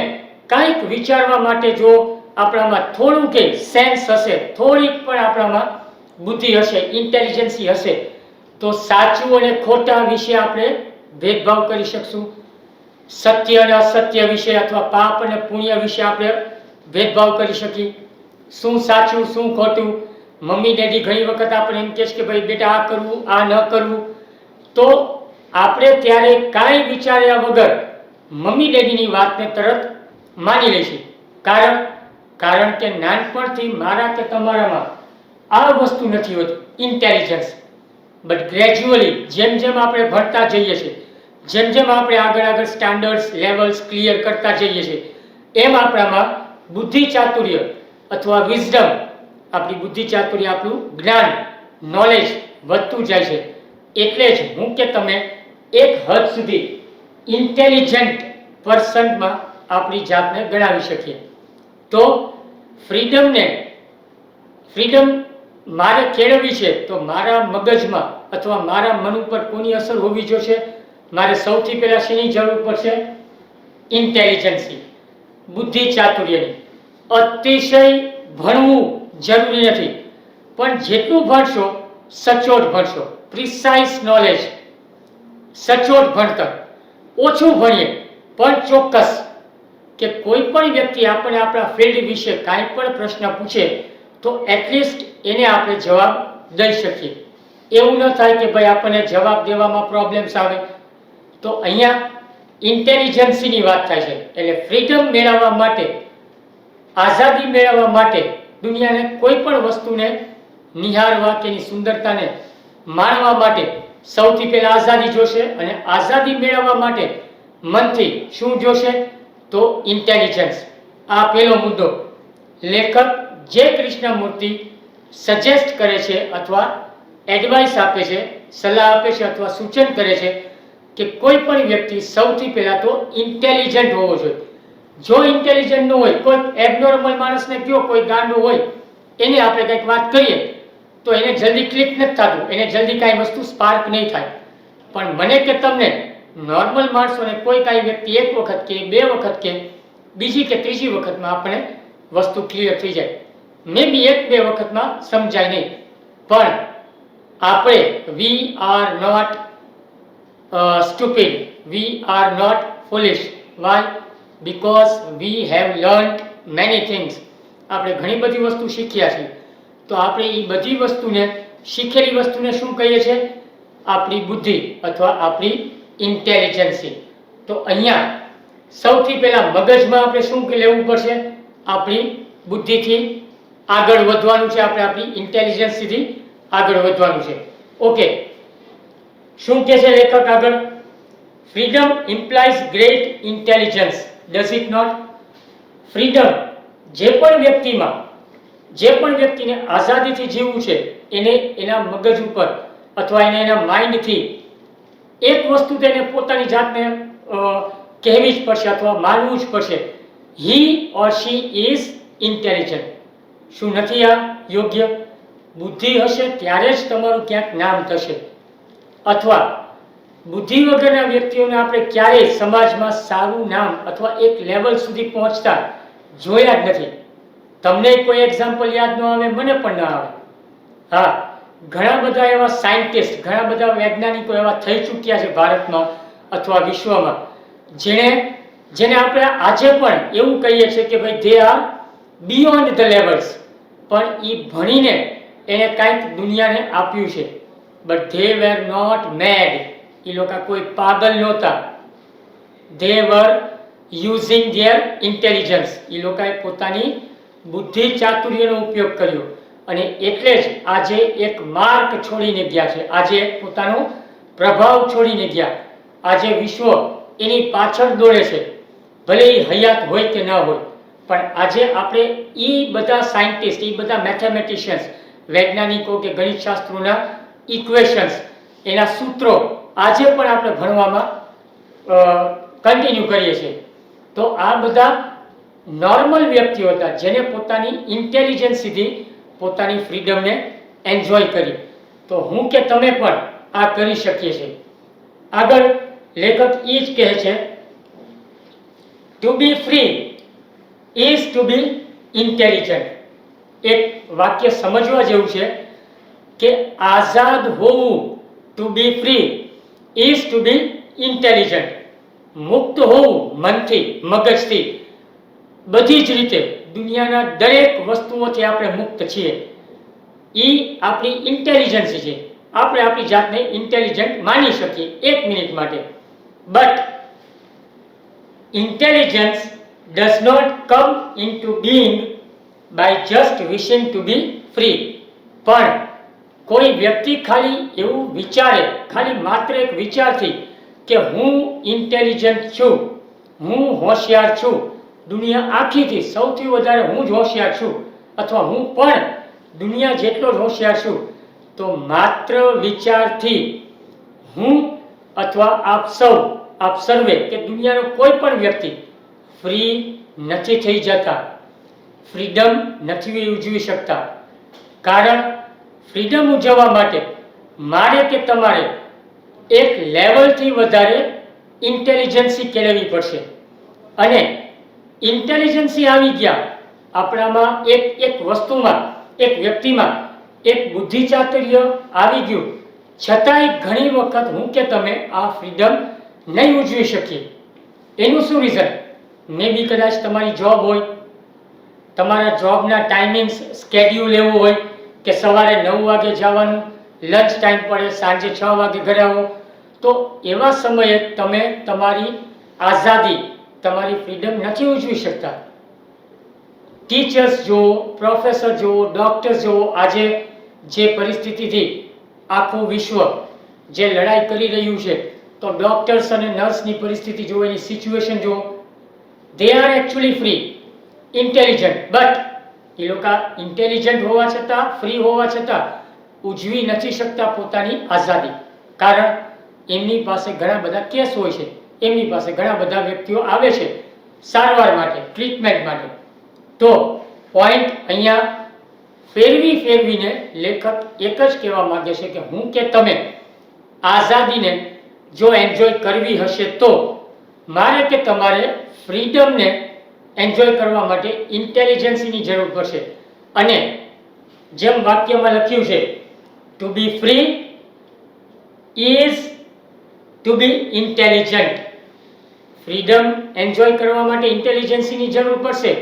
કંઈક વિચારવા માટે જો આપણામાં થોડું કે સેન્સ હશે, થોડીક પણ આપણામાં બુદ્ધિ હશે, ઇન્ટેલિજન્સી હશે, તો સાચું અને ખોટા વિશે આપણે ભેદભાવ કરી શકશું. સત્ય અને અસત્ય વિશે અથવા પાપ અને પુણ્ય વિશે આપણે ભેદભાવ કરી શકીએ. શું સાચું શું ખોટું. મમ્મી ડેડી ઘણી વખત આપણે એમ કહે છે કે ભાઈ બેટા આ કરવું, આ ન કરવું, તો આપણે ત્યારે કાંઈ વિચાર્યા વગર મમ્મી ડેડીની વાતને તરત માની લઈશું. કારણ કે નાનપણથી મારા કે તમારામાં આ વસ્તુ નથી હોતી, ઇન્ટેલિજન્સ. બટ ગ્રેજ્યુઅલી જેમ જેમ આપણે ભણતા જઈએ છીએ, જેમ જેમ આપણે આગળ સ્ટાન્ડર્ડ્સ લેવલ્સ ક્લિયર કરતા જઈએ છીએ, એમ આપણામાં બુદ્ધિ ચાતુર્ય અથવા વિઝડમ, આપણી બુદ્ધિ ચાતુર્ય, આપણું જ્ઞાન, નોલેજ વધતું જાય છે. એટલે જ હું કે તમે એક હદ સુધી ઇન્ટેલિજન્ટ પર્સનમાં આપણી જાતને ગણાવી શકીએ. તો ફ્રીડમ મારે કેળવવી છે તો મારા મગજમાં અથવા મારા મન ઉપર કોની અસર હોવી જોઈએ? મારે સૌથી પહેલા શેની જરૂર પડશે? ઇન્ટેલિજન્સી, બુદ્ધિ ચાતુર્યની. અતિશય ભણવું જરૂરી નથી, પણ જેટલું ભણશો સચોટ ભણશો, પ્રિસાઇઝ નોલેજ, સચોટ ભણતર. ઓછું ભણીએ પણ ચોક્કસ, કે કોઈ પણ વ્યક્તિ આપણે આપણા ફિલ્ડ વિશે કાંઈ પણ પ્રશ્ન પૂછે તો એટલીસ્ટ એને આપણે જવાબ દઈ શકીએ. એવું ન થાય કે ભાઈ આપણને જવાબ દેવામાં પ્રોબ્લેમ્સ આવે. તો અહીંયા ઇન્ટેલિજન્સીની વાત થાય છે. એટલે ફ્રીડમ મેળવવા માટે, આઝાદી મેળવવા માટે, દુનિયાને કોઈ પણ વસ્તુને નિહાળવા કે એની સુંદરતાને માણવા માટે સૌથી પહેલા આઝાદી જોશે. અને આઝાદી મેળવવા માટે મનથી શું જોશે? તો ઇન્ટેલિજન્સ. આ પહેલો મુદ્દો. લેખક જે કૃષ્ણમૂર્તિ સજેસ્ટ કરે છે અથવા એડવાઇસ આપે છે, સલાહ આપે છે અથવા સૂચન કરે છે કે કોઈ પણ વ્યક્તિ સૌથી પહેલા તો ઇન્ટેલિજન્ટ હોવો જોઈએ. જો ઇન્ટેલિજન્ટ ન હોય, કોઈ એબનોર્મલ માણસને કયો, કોઈ ગાંડો હોય, એને આપણે કંઈક વાત કરીએ તો એને જલ્દી ક્લિક નથી થતું, એને જલ્દી કાંઈ વસ્તુ સ્પાર્ક નહીં થાય. પણ મને કે તમને, નોર્મલ માણસોને કોઈ કાંઈ વ્યક્તિ એક વખત કે બે વખત કે બીજી કે ત્રીજી વખતમાં આપણે વસ્તુ ક્લિયર થઈ જાય. મે બી એક બે વખતમાં સમજાય નહીં, પણ આપણે we are not stupid, we are not foolish. Why? Because we have learned many things. આપણે ઘણી બધી વસ્તુ શીખ્યા છીએ. તો આપણે એ બધી વસ્તુને, શીખેલી વસ્તુને શું કહીએ છીએ? આપણી બુદ્ધિ અથવા આપણી ઇન્ટેલિજન્સી. તો અહીંયા સૌથી પહેલા મગજમાં આપણે શું લેવું પડશે? આપણી બુદ્ધિથી આગળ વધવાનું છે, આપણે આપણી ઇન્ટેલિજન્સથી આગળ વધવાનું છે. ઓકે, શું કહે છે લેખક આગળ? Freedom implies great intelligence, does it not? Freedom, જે પણ વ્યક્તિને આઝાદીથી જીવવું છે, એને એના મગજ ઉપર અથવા એના માઇન્ડથી એક વસ્તુ તેને પોતાની જાતને કહેવી જ પડશે અથવા માનવું જ પડશે. હી ઓર શી ઇઝ ઇન્ટેલિજન્ટ. શું નથી આ યોગ્ય? બુદ્ધિ હશે ત્યારે જ તમારું ક્યાંક નામ થશે. અથવા બુદ્ધિ વગરના વ્યક્તિઓને આપણે ક્યારેય સમાજમાં સારું નામ અથવા એક લેવલ સુધી પહોંચતા જોયા જ નથી. તમને કોઈ એક્ઝામ્પલ યાદ ન આવે, મને પણ ના આવે. હા, ઘણા બધા એવા સાયન્ટિસ્ટ, ઘણા બધા વૈજ્ઞાનિકો એવા થઈ ચૂક્યા છે ભારતમાં અથવા વિશ્વમાં, જેને આપણે આજે પણ એવું કહીએ છીએ કે ભાઈ they are beyond the levels. પણ એ ભણીને એને કાંઈક દુનિયાને આપ્યું છે. But they were not mad. એ લોકો કોઈ પાગલ નહોતા. They were using their intelligence. એ લોકોએ પોતાની બુદ્ધિ ચાતુર્યનો ઉપયોગ કર્યો. અને એટલે જ આજે એક માર્ક છોડીને ગયા છે, આજે પોતાનો પ્રભાવ છોડીને ગયા. આજે વિશ્વ એની પાછળ દોડે છે, ભલે એ હયાત હોય કે ન હોય, પણ આજે આપણે એ બધા સાયન્ટિસ્ટ, એ બધા મેથેમેટિશિયન્સ, વૈજ્ઞાનિકો કે ગણિતશાસ્ત્રોના ઇક્વેશન્સ, એના સૂત્રો આજે પણ આપણે ભણવામાં કન્ટિન્યુ કરીએ છીએ. તો આ બધા નોર્મલ વ્યક્તિઓ હતા જેને પોતાની ઇન્ટેલિજન્સથી પોતાની ફ્રીડમને એન્જોય કરી. તો હું કે તમે પણ આ કરી શકીએ છીએ. આગળ લેખક એ જ કહે છે, to be free is to be intelligent. એક વાક્ય સમજવા જેવું છે કે આઝાદ હોવું, to be free is to be intelligent. મુક્ત હોવું મનથી, મગજથી, બધી જ રીતે દુનિયાના દરેક વસ્તુઓથી આપણે મુક્ત છીએ. એ આપણી ઇન્ટેલિજન્સ છે. આપણે આપણી જાતને ઇન્ટેલિજન્ટ માની શકીએ એક મિનિટ માટે. But intelligence does not come into being by just wishing to be free. પણ કોઈ વ્યક્તિ ખાલી એવું વિચારે, ખાલી માત્ર એક વિચારથી કે હું ઇન્ટેલિજન્ટ છું, હું હોશિયાર છું, દુનિયા આખીથી સૌથી વધારે હું જ હોશિયાર છું, અથવા હું પણ દુનિયા જેટલો જ હોશિયાર છું, તો માત્ર વિચારથી હું અથવા આપ સર્વે કે દુનિયાનો કોઈ પણ વ્યક્તિ ફ્રી નથી થઈ જતા, ફ્રીડમ નથી ઉજવી શકતા. કારણ ફ્રીડમ ઉજવવા માટે મારે કે તમારે એક લેવલથી વધારે ઇન્ટેલિજન્સી કેળવવી પડશે. અને ઇન્ટેલિજન્સી આવી ગયા આપણામાં, એક વસ્તુમાં, એક વ્યક્તિમાં એક બુદ્ધિચાતુર્ય આવી ગયું, છતાંય ઘણી વખત હું કે તમે આ ફ્રીડમ નહીં ઉજવી શકીએ. એનું શું રીઝન? મે બી કદાચ તમારી જોબ હોય, તમારા જોબના ટાઈમિંગ્સ સ્કેડ્યુલ એવું હોય કે સવારે 9 વાગે જવાનું, લંચ ટાઈમ પડે, સાંજે 6 વાગે ઘરે આવો. તો એવા સમયે તમે તમારી આઝાદી, તમારી ફ્રીડમ નથી ઉજવી શકતા. ટીચર્સ જુઓ, પ્રોફેસર જુઓ, ડોક્ટર્સ જુઓ, આજે જે પરિસ્થિતિથી આખું વિશ્વ જે લડાઈ કરી રહ્યું છે, તો ડોક્ટર્સ અને નર્સની પરિસ્થિતિ જુઓ, એની સિચ્યુએશન જુઓ. They are actually free, intelligent, but એ લોકો ઇન્ટેલિજન્ટ હોવા છતાં, ફ્રી હોવા છતાં ઉજવી નથી શકતા પોતાની આઝાદી. કારણ એમની પાસે ઘણા બધા કેસ હોય છે, એમની પાસે ઘણા બધા વ્યક્તિઓ આવે છે સારવાર માટે, ટ્રીટમેન્ટ માટે. તો પોઈન્ટ અહીંયા ફેરવીને લેખક એક જ કહેવા માંગે છે કે હું કે તમે આઝાદીને જો એન્જોય કરવી હશે તો મારે કે તમારે ફ્રીડમને એન્જોય કરવા માટે ઇન્ટેલિજન્સની જરૂર પડશે. અને જેમ વાક્યમાં લખ્યું છે, to be free is to be intelligent. Freedom enjoy કરવા માટે ઇન્ટેલિજન્સની જરૂર પડશે.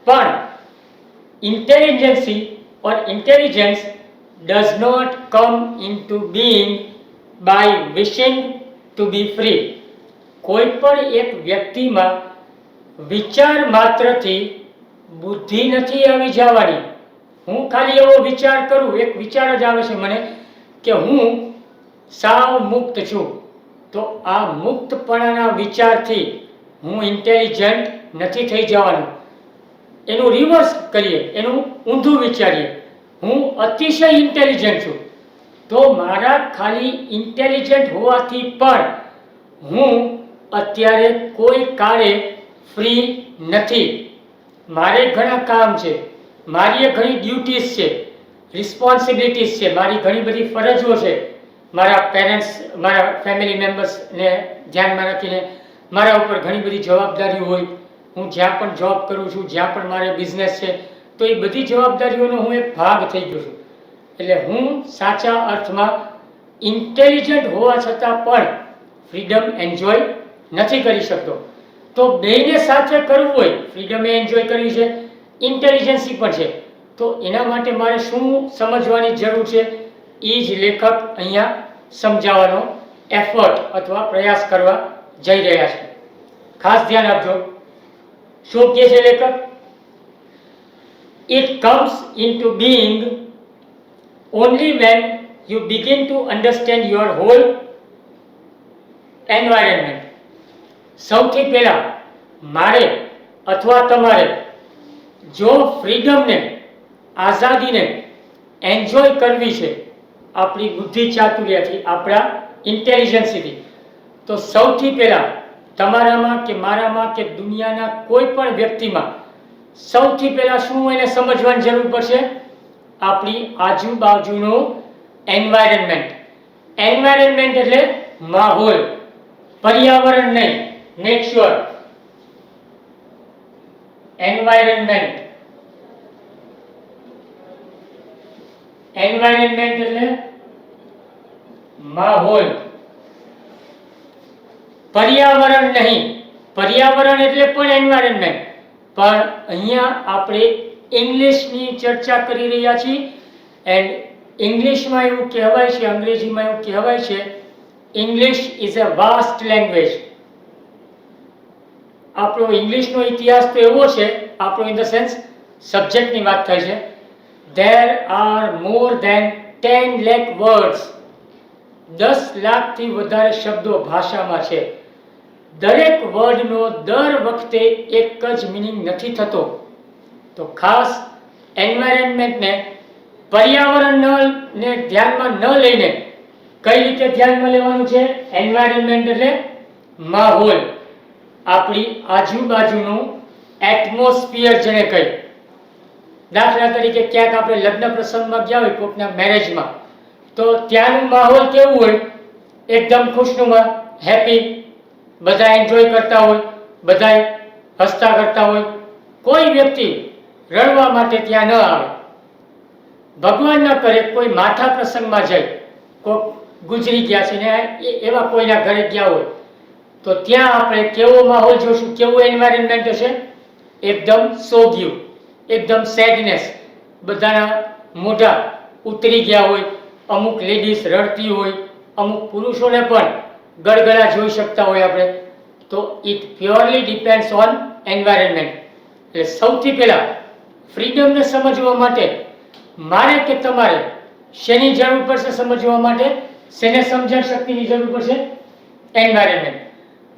પણ intelligence or intelligence does not come into being by wishing to be free. કોઈ પણ એક વ્યક્તિમાં વિચાર માત્રથી બુદ્ધિ નથી આવી જવાની. હું ખાલી એવો વિચાર કરું, એક વિચાર જ આવે છે મને કે હું સાવ મુક્ત છું, તો આ મુક્તપણાના વિચારથી હું ઇન્ટેલિજન્ટ નથી થઈ જવાનું. એનું રિવર્સ કરીએ, એનું ઊંધું વિચારીએ, હું અતિશય ઇન્ટેલિજન્ટ છું, તો મારા ખાલી ઇન્ટેલિજન્ટ હોવાથી પણ હું અત્યારે કોઈ કાળે ફ્રી નથી. મારે ઘણા કામ છે, મારી ઘણી ડ્યુટીઝ છે, રિસ્પોન્સિબિલિટીઝ છે, મારી ઘણી બધી ફરજો છે. મારા પેરેન્ટ્સ, મારા ફેમિલી મેમ્બર્સને ધ્યાનમાં રાખીને મારા ઉપર ઘણી બધી જવાબદારીઓ હોય. હું જ્યાં પણ જોબ કરું છું, જ્યાં પણ મારે બિઝનેસ છે, તો એ બધી જવાબદારીઓનો હું એક ભાગ થઈ ગયો છું. એટલે હું સાચા અર્થમાં ઇન્ટેલિજન્ટ હોવા છતાં પણ ફ્રીડમ એન્જોય નથી કરી શકતો. તો બેયને સાથે કરવું હોય, ફ્રીડમ એન્જોય કરવી છે, ઇન્ટેલિજન્સી પણ છે, તો એના માટે મારે શું સમજવાની જરૂર છે, એ જ લેખક અહીંયા સમજાવવાનો એફર્ટ અથવા પ્રયાસ કરવા જઈ રહ્યા છે. ખાસ ધ્યાન આપજો. શું કહે છે લેખક? It comes into being only when you begin to understand your whole environment. સૌથી પહેલા મારે અથવા તમારે જો ફ્રીડમને, આઝાદીને એન્જોય કરવી છે આપણી બુદ્ધિ ચાતુર્યથી, આપણા ઇન્ટેલિજન્સથી, તો સૌથી પહેલા તમારામાં કે મારામાં કે દુનિયાના કોઈ પણ વ્યક્તિમાં સૌથી પહેલા શું એને સમજવાની જરૂર પડશે? આપણી આજુબાજુનો એન્વાયરમેન્ટ. એન્વાયરમેન્ટ એટલે માહોલ, પર્યાવરણ નહીં, નેચર. એન્વાયરમેન્ટ, એન્વાયરમેન્ટ એટલે માહોલ, પર્યાવરણ નહીં. પર્યાવરણ એટલે પણ એન્વાયરમેન્ટ, પણ અહીંયા આપણે ઇંગ્લિશની ચર્ચા કરી રહ્યા છીએ. એન્ડ ઇંગ્લિશમાં એવું કહેવાય છે, અંગ્રેજીમાં એવું કહેવાય છે, English is a vast language. આપણો ઇંગ્લિશનો ઇતિહાસ તો એવો છે, આપણો ઇન ધ સેન્સ સબ્જેક્ટની વાત થાય છે. There are more than 10 lakh words. 10 લાખથી વધારે શબ્દો ભાષામાં છે. દરેક વર્ડનો દર વખતે એક જ મિનિંગ નથી થતો. તો ખાસ એન્વાયરમેન્ટને, પર્યાવરણને ધ્યાનમાં ન લઈને કઈ રીતે ધ્યાનમાં લેવાનું છે? એન્વાયરમેન્ટ એટલે માહોલ, આપણી આજુબાજુનું એટમોસ્ફિયર જેને કહી. દાખલા તરીકે ક્યાંક આપણે લગ્ન પ્રસંગમાં ગયા હોય, કોઈકના મેરેજમાં, તો ત્યાંનું માહોલ કેવું હોય? એકદમ ખુશનુમા, હેપી, બધા એન્જોય કરતા હોય, બધા હસતા કરતા હોય. કોઈ વ્યક્તિ રડવા માટે ત્યાં ન આવે. ભગવાન ન કરે કોઈ માથા પ્રસંગમાં જાય, કોઈ ગુજરી ગયા છે ને એવા કોઈના ઘરે ગયા હોય, તો ત્યાં આપણે કેવો માહોલ જોશું, કેવું એન્વાયરમેન્ટ હશે? એકદમ સોગ્યું, એકદમ સેડનેસ, બધાના મોઢા ઉતરી ગયા હોય, અમુક લેડીઝ રડતી હોય, અમુક પુરુષોને પણ ગળગળા જોઈ શકતા હોય આપણે. તો it purely depends on environment. એટલે સૌથી પહેલા ફ્રીડમને સમજવા માટે મારે કે તમારે શેની જરૂર પડશે? સમજવા માટે શેને સમજણ શક્તિની જરૂર પડશે? એન્વાયરમેન્ટ.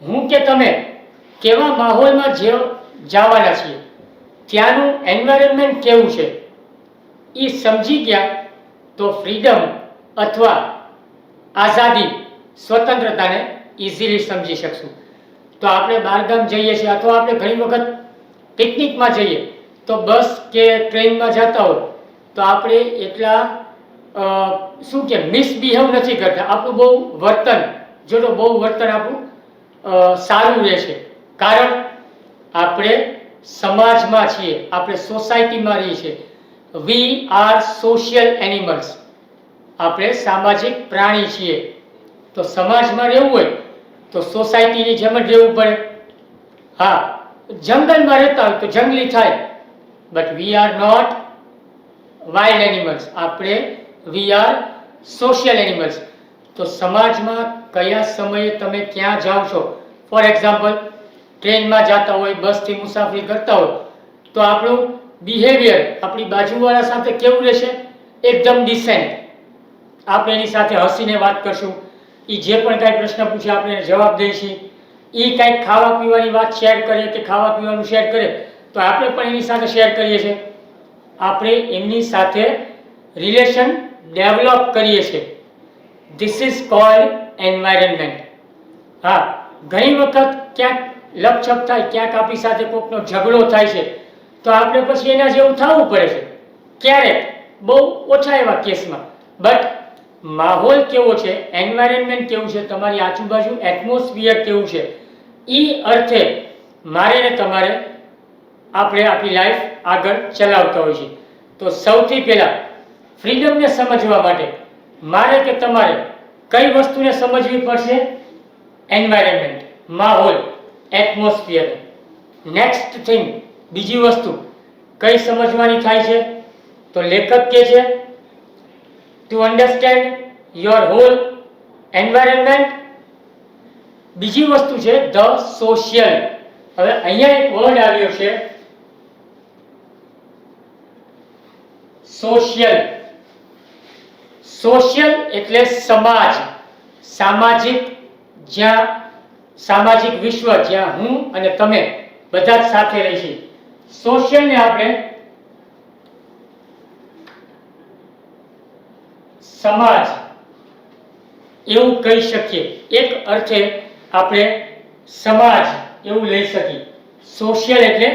હું કે તમે કેવા માહોલમાં જવાના છીએ, ત્યાંનું એન્વાયરમેન્ટ કેવું છે, એ સમજી ગયા તો ફ્રીડમ અથવા આઝાદી, સ્વતંત્રતાને ઇઝીલી સમજી શકશું. તો આપણે બહારગામ જઈએ છીએ અથવા આપણે ઘણી વખત પિકનિકમાં જઈએ તો બસ કે ટ્રેનમાં જતા હોય તો આપણે એટલા શું કે મિસબિહેવ નથી કરતા. આપણું બહુ વર્તન, જો તો બહુ વર્તન આપણું સારું રહેશે, કારણ આપણે સમાજમાં છીએ, આપણે સોસાયટીમાં રહીએ છીએ. We are social animals. આપણે સામાજિક પ્રાણી છીએ. તો સમાજમાં રહેવું હોય તો સોસાયટીની જેમ જ રહેવું પડે. હા, જંગલમાં રહેતા હોય તો જંગલી થાય, but we are not wild animals. આપણે વી આર સોશિયલ એનિમલ્સ. તો સમાજમાં કયા સમયે તમે ક્યાં જાઓ છો? ફોર એક્ઝામ્પલ, ટ્રેનમાં જતા હોય, બસથી મુસાફરી કરતા હોય, તો આપણું બિહેવિયર આપણી બાજુવાળા સાથે કેવું રહેશે? એકદમ ડિસેન્ટ. આપણે એની સાથે હસીને વાત કરશું, એ જે પણ કાંઈ પ્રશ્ન પૂછે આપણે એને જવાબ દઈશું. એ કાંઈક ખાવા પીવાની વાત શેર કરે કે ખાવા પીવાનું શેર કરે તો આપણે પણ એની સાથે શેર કરીએ છીએ. આપણે એમની સાથે રિલેશન ડેવલપ કરીએ છીએ. This is called environment. હા, ઘણી વખત ક્યાંક લપછપ થાય, ક્યાંક આપણી સાથે કોઈકનો ઝઘડો થાય છે તો આપણે પછી એના જેવું થવું પડે છે. ક્યારેક, બહુ ઓછા એવા કેસમાં. બટ માહોલ કેવો છે, એન્વાયરમેન્ટ કેવું છે, તમારી આજુબાજુ એટમોસ્ફિયર કેવું છે, એ અર્થે મારે ને તમારે આપણે આપણી લાઈફ આગળ ચલાવતા હોઈએ છીએ. તો સૌથી પહેલા ફ્રીડમને સમજવા માટે મારે કે તમારે કઈ વસ્તુને સમજવી પડશે? એન્વાયરમેન્ટ, માહોલ, એટમોસ્ફિયર. નેક્સ્ટ થિંગ, બીજી વસ્તુ કઈ સમજવાની થાય છે? તો લેખક કહે છે to understand your whole environment. બીજી વસ્તુ છે ધ સોશિયલ. હવે અહીંયા એક વર્ડ આવ્યો છે સોશિયલ. સોશિયલ એટલે સમાજ, સામાજિક, જ્યાં સામાજિક વિશ્વ, જ્યાં હું અને તમે બધા જ સાથે રહીશું. સોશિયલ ને આપણે સમાજ એવું કહી શકીએ. એક અર્થે આપણે સમાજ એવું લઈ શકીએ. સોશિયલ એટલે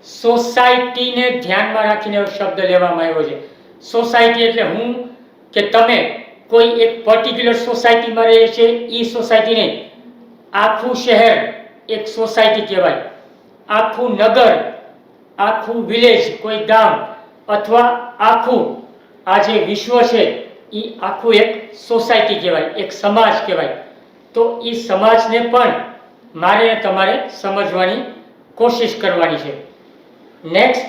સોસાયટીને ધ્યાનમાં રાખીને શબ્દ લેવામાં આવ્યો છે. સોસાયટી એટલે હું કે તમે કોઈ એક પર્ટિક્યુલર સોસાયટીમાં રહીએ છીએ એ સોસાયટી નહીં, આખું શહેર એક સોસાયટી કહેવાય, આખું નગર, આખું વિલેજ, કોઈ ગામ અથવા આખું આ જે વિશ્વ છે એ આખું એક સોસાયટી કહેવાય, એક સમાજ કહેવાય. તો એ સમાજને પણ મારે તમારે સમજવાની કોશિશ કરવાની છે. નેક્સ્ટ,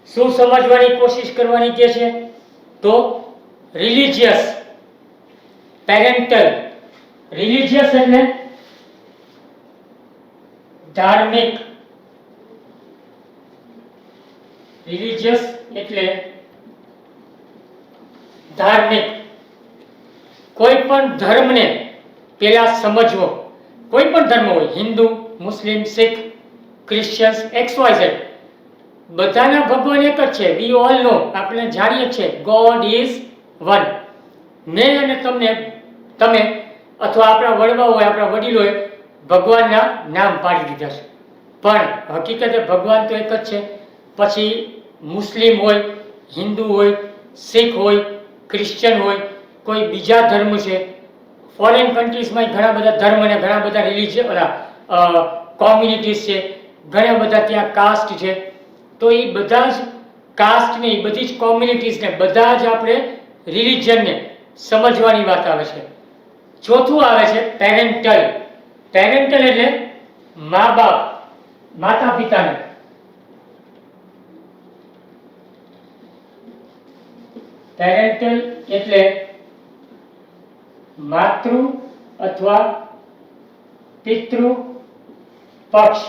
શું સમજવાની કોશિશ કરવાની કે છે? તો રિલિજિયસ, પેરેન્ટલ. રિલિજિયસ એટલે ધાર્મિક. રિલિજિયસ એટલે ધાર્મિક. કોઈ પણ ધર્મને પેલા સમજવો. કોઈ પણ ધર્મ હોય, હિન્દુ, મુસ્લિમ, શીખ, ક્રિશ્ચિયન્સ, XYZ, બધાના ભગવાન એક જ છે. વી ઓલ નો, આપણે જાણીએ છીએ ગોડ ઇઝ વન. મેં અને તમે અથવા આપણા વડવાઓ, આપણા વડીલોએ ભગવાનના નામ પાડી દીધા છે, પણ હકીકતે ભગવાન તો એક જ છે. પછી મુસ્લિમ હોય, હિન્દુ હોય, શીખ હોય, ક્રિશ્ચિયન હોય, કોઈ બીજા ધર્મ છે. ફોરેન કન્ટ્રીઝમાં ઘણા બધા ધર્મ અને ઘણા બધા રિલિજિયન કોમ્યુનિટીઝ છે, ઘણા બધા ત્યાં કાસ્ટ છે. તો એ બધા જ કાસ્ટને, એ બધી જ કોમ્યુનિટીઝને, બધા જ આપણે રિલિજનને સમજવાની વાત આવે છે. ચોથું આવે છે પેરેન્ટલ. પેરેન્ટલ એટલે મા બાપ, માતા પિતાને. પેરેન્ટલ એટલે માતૃ અથવા પિતૃ પક્ષ.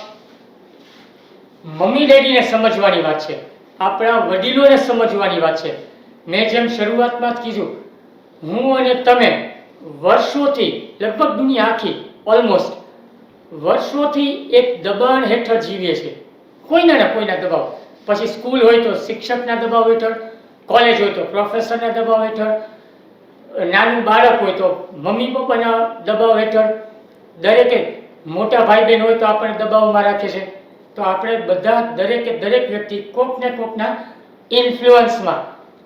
મમ્મી ડેડીને સમજવાની વાત છે, આપણા વડીલોને સમજવાની વાત છે. મેં જેમ શરૂઆતમાં જ કીધું, હું અને તમે વર્ષોથી, લગભગ દુનિયા આખી ઓલમોસ્ટ વર્ષોથી એક દબાણ હેઠળ જીવીએ છીએ, કોઈના ને કોઈના દબાવ. પછી સ્કૂલ હોય તો શિક્ષકના દબાવ હેઠળ, કોલેજ હોય તો પ્રોફેસરના દબાવ હેઠળ, નાનું બાળક હોય તો મમ્મી પપ્પાના દબાવ હેઠળ, દરેકે મોટા ભાઈ બહેન હોય તો આપણને દબાવમાં રાખે છે. તો આપણે બધા દરેકે દરેક વ્યક્તિ કોક ને કોકના ઇન્ફ્લુઅન્સમાં,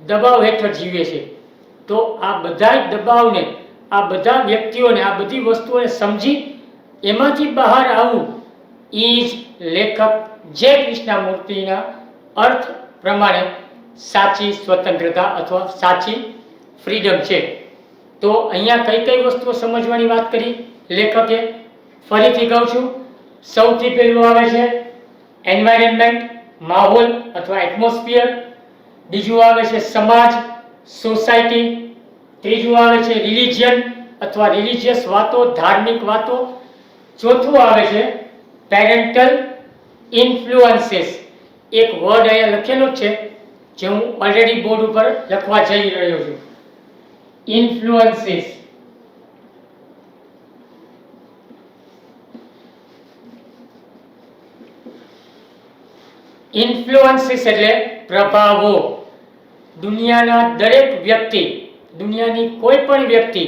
દબાવ હેઠળ જીવીએ છીએ. તો આ બધા દબાવને, આ બધા વ્યક્તિઓને, આ બધી વસ્તુઓને સમજી એમાંથી બહાર આવવું એ જ લેખક જે કૃષ્ણમૂર્તિના અર્થ પ્રમાણે સાચી સ્વતંત્રતા અથવા સાચી ફ્રીડમ છે. તો અહીંયા કઈ કઈ વસ્તુઓ સમજવાની વાત કરી લેખકે? ફરીથી કહું છું, સૌથી પહેલું આવે છે એન્વાયરમેન્ટ, માહોલ અથવા એટમોસ્ફિયર. બીજું આવે છે સમાજ, સોસાયટી. ત્રીજું આવે છે રિલિજિયન અથવા રિલિજિયસ વાતો, ધાર્મિક વાતો. ચોથું આવે છે પેરેન્ટલ ઇન્ફ્લુઅન્સીસ. એક વર્ડ અહીંયા લખેલો છે જે હું ઓલરેડી બોર્ડ ઉપર લખવા જઈ રહ્યો છું. ઇન્ફ્લુઅન્સીસ. ઇન્ફ્લુઅન્સીસ એટલે પ્રભાવો. દુનિયાના દરેક વ્યક્તિ, દુનિયાની કોઈ પણ વ્યક્તિ,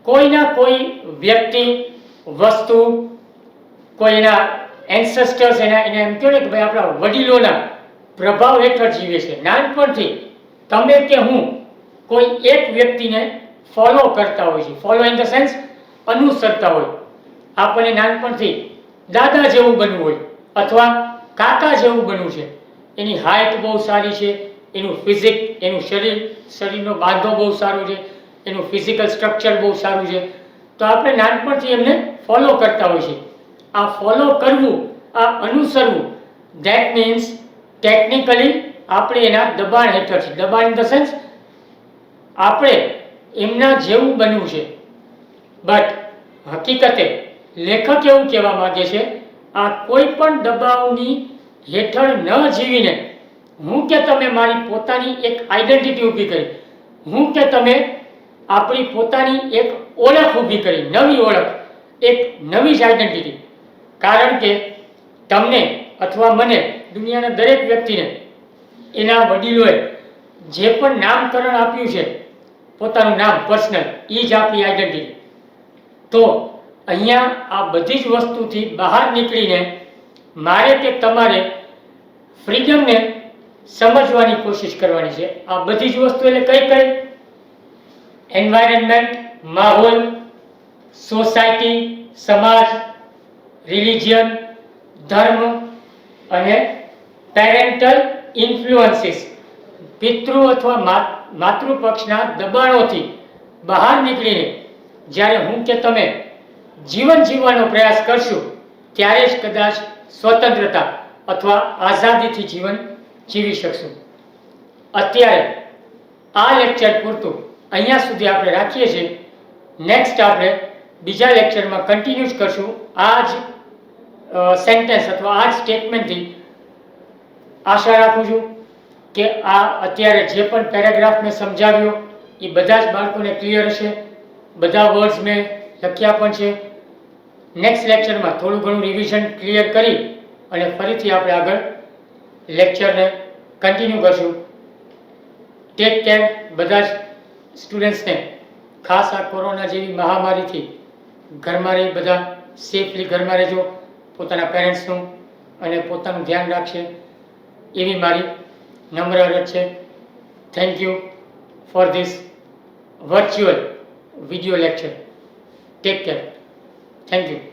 કોઈના કોઈ વ્યક્તિ, વસ્તુ, કોઈના એન્સેસ્ટર્સ, એના એમ કહો ને કે ભાઈ આપણા વડીલોના પ્રભાવ હેઠળ જીવે છે. નાનપણથી તમે કે હું કોઈ એક વ્યક્તિને ફોલો કરતા હોય છે. ફોલો ઇન ધ સેન્સ અનુસરતા હોય. આપણને નાનપણથી દાદા જેવું બનવું હોય અથવા કાકા જેવું બનવું છે. એની હાઇટ બહુ સારી છે, એનું ફિઝિક, એનું શરીરનો બાંધો બહુ સારો છે, એનું ફિઝિકલ સ્ટ્રક્ચર બહુ સારું છે. તો આપણે નાનપણથી એમને ફોલો કરતા હોય છે. આ ફોલો કરવું, આ અનુસરવું, ધેટ મીન્સ ટેકનિકલી આપણે એના દબાણ હેઠળ છે. દબાણ ઇન ધ સેન્સ આપણે એમના જેવું બનવું છે. બટ હકીકતે લેખક એવું કહેવા માંગે છે, આ કોઈ પણ દબાવની હેઠળ ન જીવીને હું કે તમે મારી પોતાની એક આઈડેન્ટિટી ઊભી કરી, હું કે તમે આપણી પોતાની એક ઓળખ ઊભી કરી, નવી ઓળખ, એક નવી જ આઈડેન્ટિટી. કારણ કે તમને અથવા મને, દુનિયાના દરેક વ્યક્તિને એના વડીલોએ જે પણ નામકરણ આપ્યું છે, પોતાનું નામ પર્સનલ, એ જ આપણી આઈડેન્ટિટી. તો અહીંયા આ બધી જ વસ્તુથી બહાર નીકળીને મારે કે તમારે ફ્રીડમને સમજવાની કોશિશ કરવાની છે. આ બધી જ વસ્તુ એટલે કઈ કઈ? એન્વાયરમેન્ટ, માહોલ, સોસાયટી, સમાજ, રિલિજિયન, ધર્મ અને પેરેન્ટલ ઇન્ફ્લુઅન્સીસ, પિતૃ અથવા માતૃપક્ષના દબાણોથી બહાર નીકળીને જ્યારે હું કે તમે જીવન જીવવાનો પ્રયાસ કરશું ત્યારે જ કદાચ સ્વતંત્રતા અથવા આઝાદીથી જીવન જીવી શકશું. અત્યારે આ લેક્ચર પૂરતું અહીંયા સુધી આપણે રાખીએ છીએ. નેક્સ્ટ આપણે બીજા લેક્ચરમાં કન્ટિન્યુ કરશું આ જ સેન્ટેન્સ અથવા આ જ સ્ટેટમેન્ટથી. આશા રાખું છું કે આ અત્યારે જે પણ પેરેગ્રાફ મેં સમજાવ્યો એ બધા જ બાળકોને ક્લિયર હશે. બધા વર્ડ્સ મેં લખ્યા પણ છે. નેક્સ્ટ લેક્ચરમાં થોડું ઘણું રિવિઝન ક્લિયર કરી અને ફરીથી આપણે આગળ લેક્ચરને કન્ટિન્યુ કરશું. ટેક કેર બધા જ સ્ટુડન્ટ્સને. ખાસ આ કોરોના જેવી મહામારીથી ઘરમાં રહી બધા સેફલી ઘરમાં રહેજો. પોતાના પેરેન્ટ્સનું અને પોતાનું ધ્યાન રાખશે એવી મારી નમ્ર અરજ છે. Thank you for this virtual video lecture. Take care. Thank you.